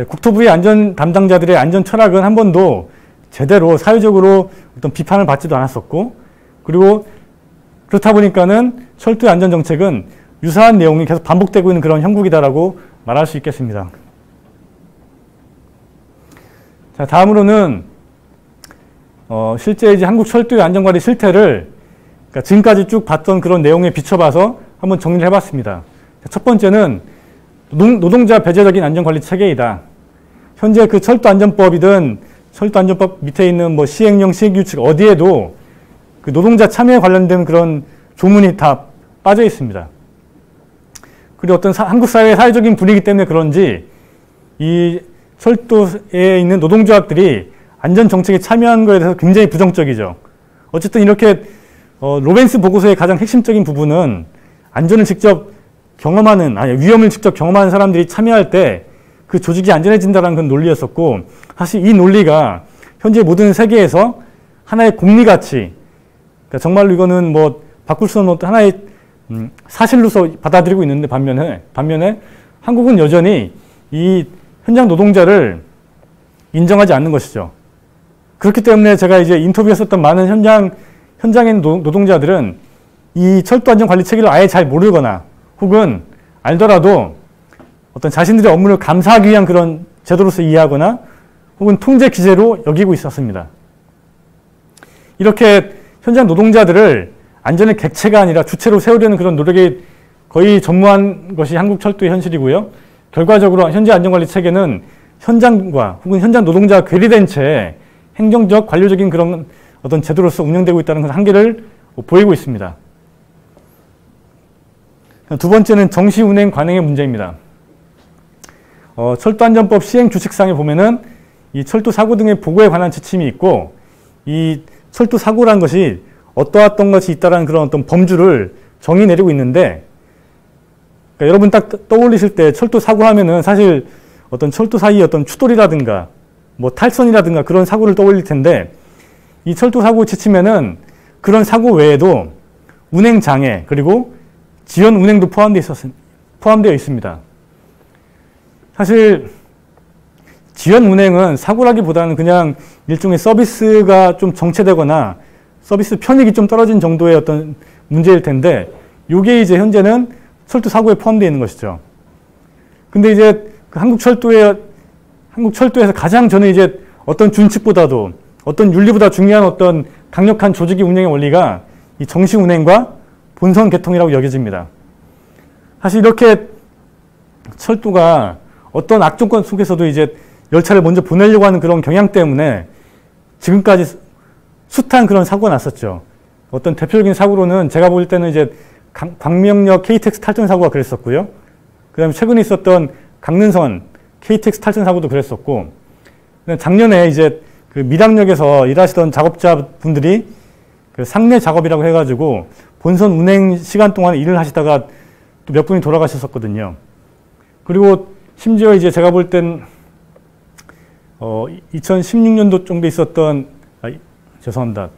[SPEAKER 1] 국토부의 안전 담당자들의 안전 철학은 한 번도 제대로 사회적으로 어떤 비판을 받지도 않았었고 그리고 그렇다 보니까는 철도의 안전 정책은 유사한 내용이 계속 반복되고 있는 그런 형국이다라고 말할 수 있겠습니다. 자, 다음으로는 실제 이제 한국 철도의 안전관리 실태를 그러니까 지금까지 쭉 봤던 그런 내용에 비춰봐서 한번 정리를 해봤습니다. 첫 번째는 노동자 배제적인 안전관리 체계이다. 현재 그 철도안전법이든 철도안전법 밑에 있는 뭐 시행령, 시행규칙 어디에도 그 노동자 참여에 관련된 그런 조문이 다 빠져 있습니다. 그리고 어떤 한국 사회의 사회적인 분위기 때문에 그런지 이 철도에 있는 노동조합들이 안전정책에 참여한 것에 대해서 굉장히 부정적이죠. 어쨌든 이렇게 로벤스 보고서의 가장 핵심적인 부분은 안전을 직접 위험을 직접 경험하는 사람들이 참여할 때 그 조직이 안전해진다는 그런 논리였었고 사실 이 논리가 현재 모든 세계에서 하나의 공리가치 그러니까 정말로 이거는 뭐 바꿀 수 없는 어떤 하나의 사실로서 받아들이고 있는데 반면에 한국은 여전히 이 현장 노동자를 인정하지 않는 것이죠. 그렇기 때문에 제가 이제 인터뷰했었던 많은 현장에 있는 노동자들은 이 철도 안전 관리 체계를 아예 잘 모르거나 혹은 알더라도 어떤 자신들의 업무를 감사하기 위한 그런 제도로서 이해하거나 혹은 통제 기제로 여기고 있었습니다. 이렇게 현장 노동자들을 안전의 객체가 아니라 주체로 세우려는 그런 노력이 거의 전무한 것이 한국 철도의 현실이고요. 결과적으로 현재 안전관리 체계는 현장과 혹은 현장 노동자가 괴리된 채 행정적, 관료적인 그런 어떤 제도로서 운영되고 있다는 그런 한계를 보이고 있습니다. 두 번째는 정시 운행 관행의 문제입니다. 철도안전법 시행규칙상에 보면은 이 철도 사고 등의 보고에 관한 지침이 있고 이 철도 사고라는 것이 어떠한 것이 있다라는 그런 어떤 범주를 정의 내리고 있는데 그러니까 여러분 딱 떠올리실 때 철도 사고 하면은 사실 어떤 철도 사이 어떤 추돌이라든가 뭐 탈선이라든가 그런 사고를 떠올릴 텐데 이 철도 사고 지침에는 그런 사고 외에도 운행 장애 그리고 지연 운행도 포함되어 있습니다. 사실 지연 운행은 사고라기보다는 그냥 일종의 서비스가 좀 정체되거나 서비스 편익이 좀 떨어진 정도의 어떤 문제일 텐데 이게 이제 현재는 철도 사고에 포함되어 있는 것이죠. 근데 이제 그 한국 철도에서 가장 저는 이제 어떤 준칙보다도 어떤 윤리보다 중요한 어떤 강력한 조직의 운영의 원리가 이 정시 운행과 본선 개통이라고 여겨집니다. 사실 이렇게 철도가 어떤 악조건 속에서도 이제 열차를 먼저 보내려고 하는 그런 경향 때문에 지금까지 숱한 그런 사고가 났었죠. 어떤 대표적인 사고로는 제가 볼 때는 이제 광명역 KTX 탈선 사고가 그랬었고요. 그 다음에 최근에 있었던 강릉선 KTX 탈선 사고도 그랬었고, 작년에 이제 그 밀양역에서 일하시던 작업자분들이 그 상내 작업이라고 해가지고 본선 운행 시간 동안 일을 하시다가 또 몇 분이 돌아가셨었거든요. 그리고 심지어 이제 제가 볼 땐 2016년도 정도 있었던, 죄송합니다.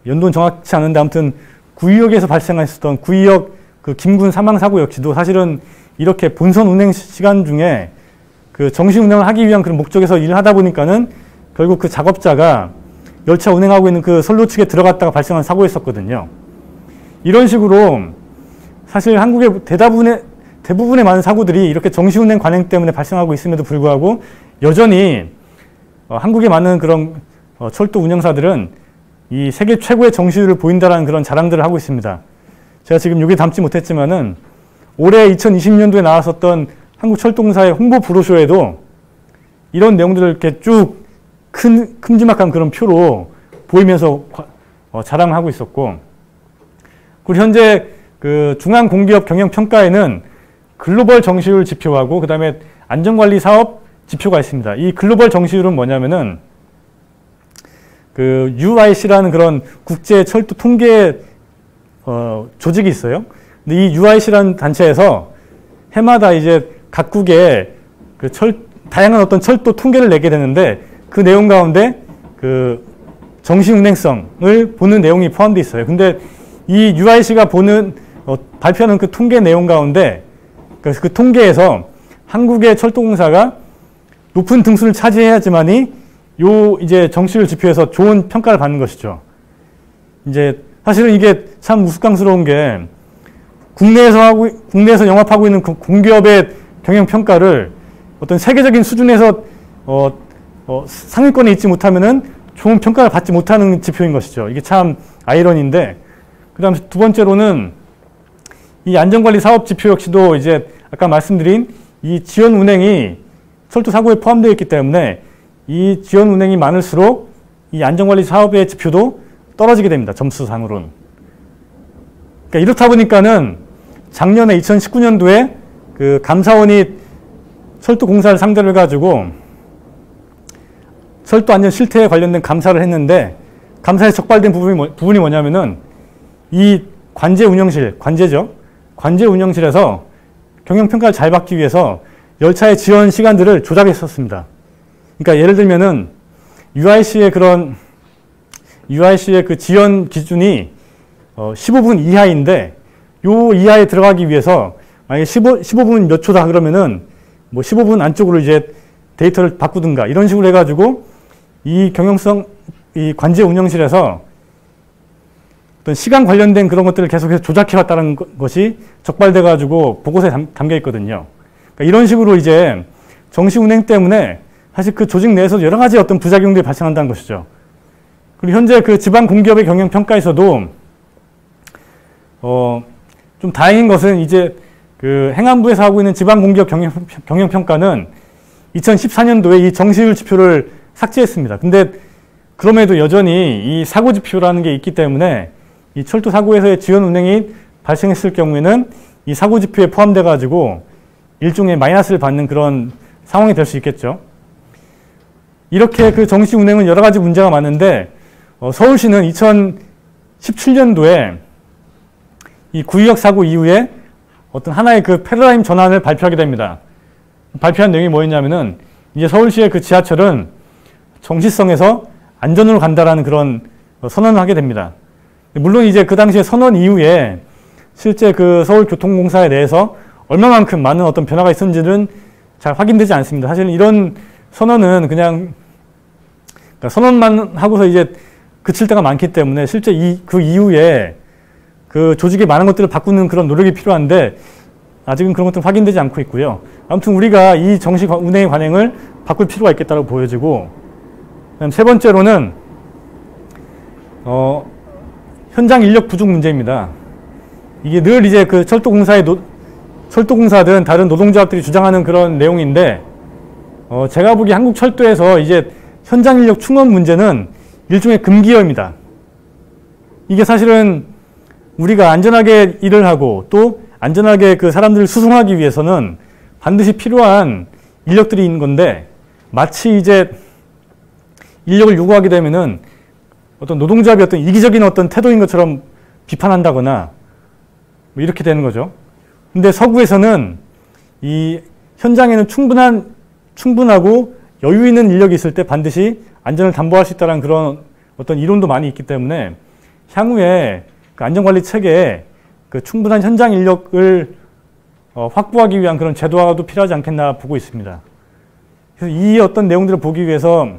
[SPEAKER 1] 연도는 정확치 않은데 아무튼 구의역에서 발생했었던 구의역 그 김군 사망 사고 역시도 사실은 이렇게 본선 운행 시간 중에 그 정시 운행을 하기 위한 그런 목적에서 일을 하다 보니까는 결국 그 작업자가 열차 운행하고 있는 그 선로 측에 들어갔다가 발생한 사고였었거든요. 이런 식으로 사실 한국의 대부분의 많은 사고들이 이렇게 정시 운행 관행 때문에 발생하고 있음에도 불구하고 여전히 한국의 많은 그런 철도 운영사들은 이 세계 최고의 정시율을 보인다라는 그런 자랑들을 하고 있습니다. 제가 지금 여기 담지 못했지만은 올해 2020년도에 나왔었던 한국철도공사의 홍보 브로셔에도 이런 내용들을 이렇게 쭉 큼지막한 그런 표로 보이면서 자랑하고 있었고, 그리고 현재 그 중앙공기업 경영평가에는 글로벌 정시율 지표하고 그 다음에 안전관리 사업 지표가 있습니다. 이 글로벌 정시율은 뭐냐면은 그 UIC라는 그런 국제 철도 통계 조직이 있어요. 근데 이 UIC라는 단체에서 해마다 이제 각국의 그 다양한 어떤 철도 통계를 내게 되는데 그 내용 가운데 그 정시 운행성을 보는 내용이 포함되어 있어요. 근데 이 UIC가 발표하는 그 통계 내용 가운데 그 통계에서 한국의 철도공사가 높은 등수를 차지해야지만이 이제 정시율 지표에서 좋은 평가를 받는 것이죠. 이제 사실은 이게 참 우스꽝스러운 게 국내에서 영업하고 있는 공기업의 경영 평가를 어떤 세계적인 수준에서 상위권에 있지 못하면은 좋은 평가를 받지 못하는 지표인 것이죠. 이게 참 아이러니인데, 그다음 두 번째로는 이 안전관리 사업 지표 역시도 이제 아까 말씀드린 이 지연 운행이 철도 사고에 포함되어 있기 때문에 이 지연 운행이 많을수록 이 안전관리 사업의 지표도 떨어지게 됩니다. 점수상으로는. 그러니까 이렇다 보니까는 작년에 2019년도에 그 감사원이 철도공사를 상대로 해가지고 철도 안전 실태에 관련된 감사를 했는데, 감사에 적발된 부분이 뭐냐면은 이 관제 운영실에서 경영평가를 잘 받기 위해서 열차의 지연 시간들을 조작했었습니다. 그러니까 예를 들면은 UIC의 그 지연 기준이 15분 이하인데 요 이하에 들어가기 위해서 만약에 15분 몇 초다 그러면은 뭐 15분 안쪽으로 이제 데이터를 바꾸든가 이런 식으로 해가지고 이 관제 운영실에서 어떤 시간 관련된 그런 것들을 계속해서 조작해왔다는 것이 적발돼가지고 보고서에 담겨 있거든요. 그러니까 이런 식으로 이제 정시 운행 때문에 사실 그 조직 내에서 여러 가지 어떤 부작용들이 발생한다는 것이죠. 그리고 현재 그 지방 공기업의 경영 평가에서도 좀 다행인 것은 이제 그 행안부에서 하고 있는 지방 공기업 경영 평가는 2014년도에 이 정시율 지표를 삭제했습니다. 근데 그럼에도 여전히 이 사고 지표라는 게 있기 때문에 이 철도 사고에서의 지연 운행이 발생했을 경우에는 이 사고 지표에 포함돼 가지고 일종의 마이너스를 받는 그런 상황이 될 수 있겠죠. 이렇게 그 정시 운행은 여러 가지 문제가 많은데 서울시는 2017년도에 이 구의역 사고 이후에 어떤 하나의 그 패러다임 전환을 발표하게 됩니다. 발표한 내용이 뭐였냐면은 이제 서울시의 그 지하철은 정시성에서 안전으로 간다라는 그런 선언을 하게 됩니다. 물론 이제 그 당시에 선언 이후에 실제 그 서울교통공사에 대해서 얼마만큼 많은 어떤 변화가 있었는지는 잘 확인되지 않습니다. 사실은 이런 선언은 그냥 선언만 하고서 이제 그칠 때가 많기 때문에 실제 그 이후에 그 조직의 많은 것들을 바꾸는 그런 노력이 필요한데 아직은 그런 것들은 확인되지 않고 있고요. 아무튼 우리가 이 정시 운행의 관행을 바꿀 필요가 있겠다고 보여지고, 그다음 세 번째로는 현장 인력 부족 문제입니다. 이게 늘 이제 그 철도공사든 다른 노동조합들이 주장하는 그런 내용인데, 제가 보기에 한국 철도에서 이제 현장 인력 충원 문제는 일종의 금기어입니다. 이게 사실은 우리가 안전하게 일을 하고 또 안전하게 그 사람들을 수송하기 위해서는 반드시 필요한 인력들이 있는 건데, 마치 이제 인력을 요구하게 되면은 어떤 노동조합이 어떤 이기적인 어떤 태도인 것처럼 비판한다거나 뭐 이렇게 되는 거죠. 근데 서구에서는 이 현장에는 충분하고 여유 있는 인력이 있을 때 반드시 안전을 담보할 수 있다는 그런 어떤 이론도 많이 있기 때문에 향후에 그 안전관리 체계에 그 충분한 현장 인력을 확보하기 위한 그런 제도화도 필요하지 않겠나 보고 있습니다. 그래서 이 어떤 내용들을 보기 위해서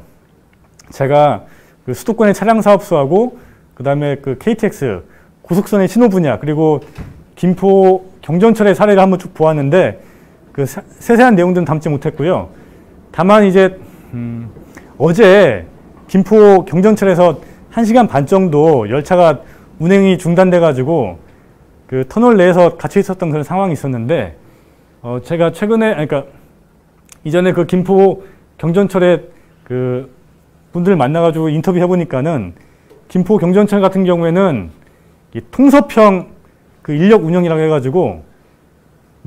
[SPEAKER 1] 제가 그 수도권의 차량 사업소하고 그 다음에 그 KTX 고속선의 신호 분야 그리고 김포 경전철의 사례를 한번 쭉 보았는데 그 세세한 내용들은 담지 못했고요. 다만 이제 어제 김포 경전철에서 1시간 반 정도 열차가 운행이 중단돼 가지고 그 터널 내에서 갇혀 있었던 그런 상황이 있었는데 제가 최근에 그러니까 이전에 그 김포 경전철에 그 분들 만나가지고 인터뷰 해보니까는 김포 경전철 같은 경우에는 이 통섭형 그 인력 운영이라고 해가지고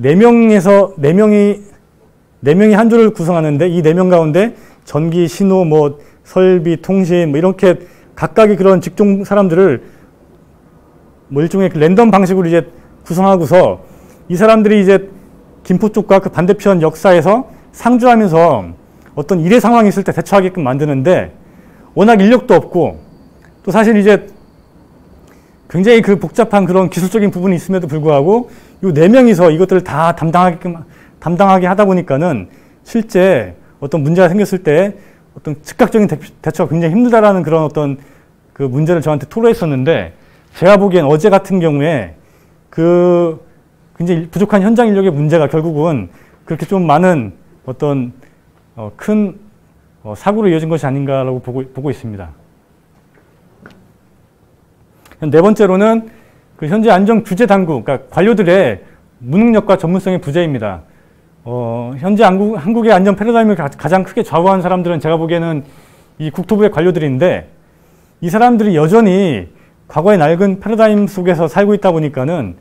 [SPEAKER 1] 4명이 한 조를 구성하는데 이 4명 가운데 전기, 신호, 뭐 설비, 통신 뭐 이렇게 각각의 그런 직종 사람들을 뭐 일종의 그 랜덤 방식으로 이제 구성하고서 이 사람들이 이제 김포 쪽과 그 반대편 역사에서 상주하면서 어떤 일의 상황이 있을 때 대처하게끔 만드는데 워낙 인력도 없고 또 사실 이제 굉장히 그 복잡한 그런 기술적인 부분이 있음에도 불구하고 이 4명이서 이것들을 다 담당하게 하다 보니까는 실제 어떤 문제가 생겼을 때 어떤 즉각적인 대처가 굉장히 힘들다라는 그런 어떤 그 문제를 저한테 토로했었는데 제가 보기엔 어제 같은 경우에 그 굉장히 부족한 현장 인력의 문제가 결국은 그렇게 좀 많은 어떤 큰 사고로 이어진 것이 아닌가라고 보고 있습니다. 네 번째로는 그 현재 안전규제 당국, 그러니까 관료들의 무능력과 전문성의 부재입니다. 현재 한국의 안전 패러다임을 가장 크게 좌우한 사람들은 제가 보기에는 이 국토부의 관료들인데 이 사람들이 여전히 과거의 낡은 패러다임 속에서 살고 있다 보니까는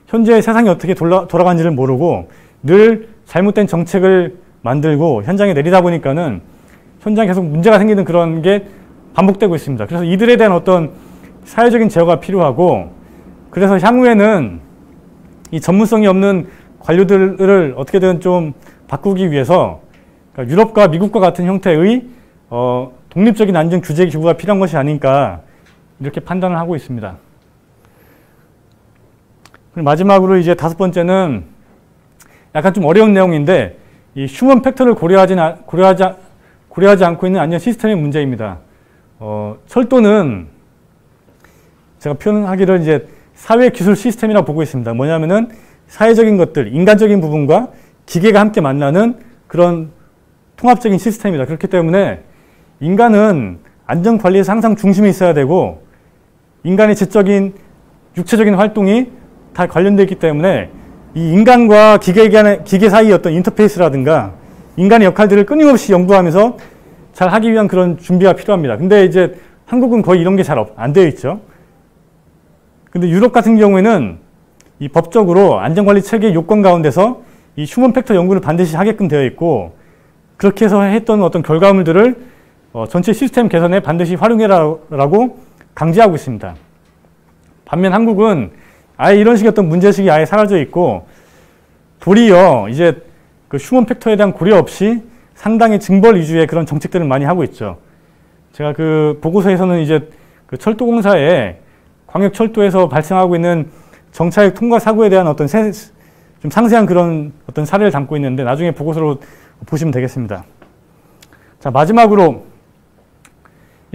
[SPEAKER 1] 현재 세상이 어떻게 돌아가는지를 모르고 늘 잘못된 정책을 만들고 현장에 내리다 보니까는 현장에 계속 문제가 생기는 그런 게 반복되고 있습니다. 그래서 이들에 대한 어떤 사회적인 제어가 필요하고 그래서 향후에는 이 전문성이 없는 관료들을 어떻게든 좀 바꾸기 위해서 그러니까 유럽과 미국과 같은 형태의 독립적인 안전 규제 기구가 필요한 것이 아닌가 이렇게 판단을 하고 있습니다. 그리고 마지막으로 이제 5번째는 약간 좀 어려운 내용인데 이 휴먼 팩터를 고려하지 않고 있는 안전 시스템의 문제입니다. 철도는 제가 표현하기를 이제 사회 기술 시스템이라고 보고 있습니다. 뭐냐면은 사회적인 것들, 인간적인 부분과 기계가 함께 만나는 그런 통합적인 시스템이다. 그렇기 때문에 인간은 안전 관리에서 항상 중심에 있어야 되고 인간의 지적인 육체적인 활동이 다 관련되어 있기 때문에 이 인간과 기계 사이의 어떤 인터페이스라든가 인간의 역할들을 끊임없이 연구하면서 잘 하기 위한 그런 준비가 필요합니다. 근데 이제 한국은 거의 이런 게 잘 안 되어 있죠. 근데 유럽 같은 경우에는 이 법적으로 안전관리 체계 요건 가운데서 이 휴먼 팩터 연구를 반드시 하게끔 되어 있고 그렇게 해서 했던 어떤 결과물들을 전체 시스템 개선에 반드시 활용해라라고 강제하고 있습니다. 반면 한국은 아예 이런 식의 어떤 문제의식이 아예 사라져 있고 도리어 이제 그 휴먼 팩터에 대한 고려 없이 상당히 징벌 위주의 그런 정책들을 많이 하고 있죠. 제가 그 보고서에서는 이제 그 철도공사에 광역철도에서 발생하고 있는 정차역 통과 사고에 대한 어떤 좀 상세한 그런 어떤 사례를 담고 있는데 나중에 보고서로 보시면 되겠습니다. 자, 마지막으로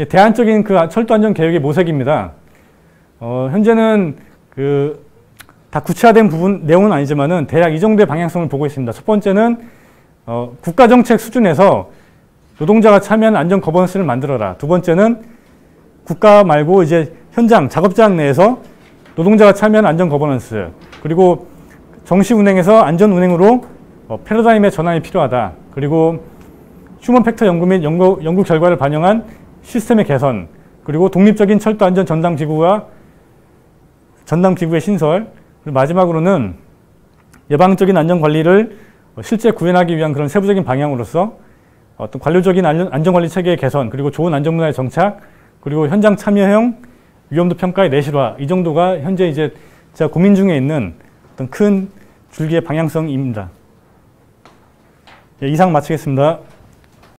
[SPEAKER 1] 대안적인 그 철도 안전 계획의 모색입니다. 현재는 그 다 구체화된 내용은 아니지만은 대략 이 정도의 방향성을 보고 있습니다. 첫 번째는 국가정책 수준에서 노동자가 참여하는 안전 거버넌스를 만들어라. 두 번째는 국가 말고 이제 현장, 작업장 내에서 노동자가 참여하는 안전 거버넌스. 그리고 정시 운행에서 안전 운행으로 패러다임의 전환이 필요하다. 그리고 휴먼 팩터 연구 및 연구 결과를 반영한 시스템의 개선. 그리고 독립적인 철도 안전 전담 기구가 전담 기구의 신설, 그리고 마지막으로는 예방적인 안전관리를 실제 구현하기 위한 그런 세부적인 방향으로서 어떤 관료적인 안전관리 체계의 개선, 그리고 좋은 안전문화의 정착, 그리고 현장 참여형 위험도 평가의 내실화, 이 정도가 현재 이제 제가 고민 중에 있는 어떤 큰 줄기의 방향성입니다. 예, 이상 마치겠습니다.